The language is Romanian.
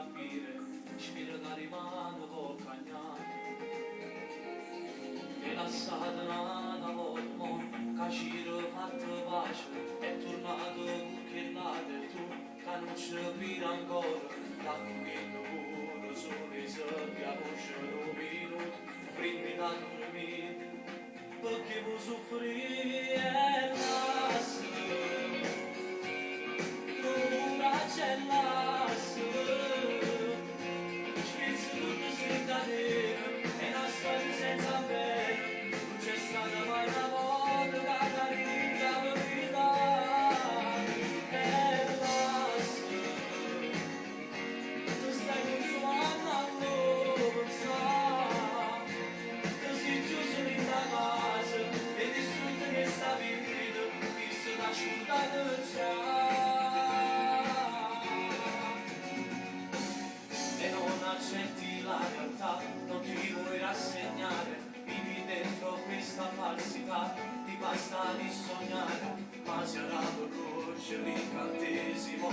capire, spiro da rimane col cagnale. E lasciato una volta, che ci fatto pace, è tornato con che l'ate tu, che non ci pira ancora, l'ha convinto pure solo se abbiamo uscito un minuto, prima da dormire, perché vuoi soffrire e lasciare, non cancellasse, spezzi tutto senza te, è una storia senza bene, non c'è stata mai una volta che carinza la vita, e lasciare, tu stai consumando a non pensare, tu sei chiuso in la casa, e distrutto questa vita, visto da città del cielo. E non accetti la realtà, non ti vuoi rassegnare, vivi dentro questa falsità, ti basta di sognare, ma si è dato luce l'incantesimo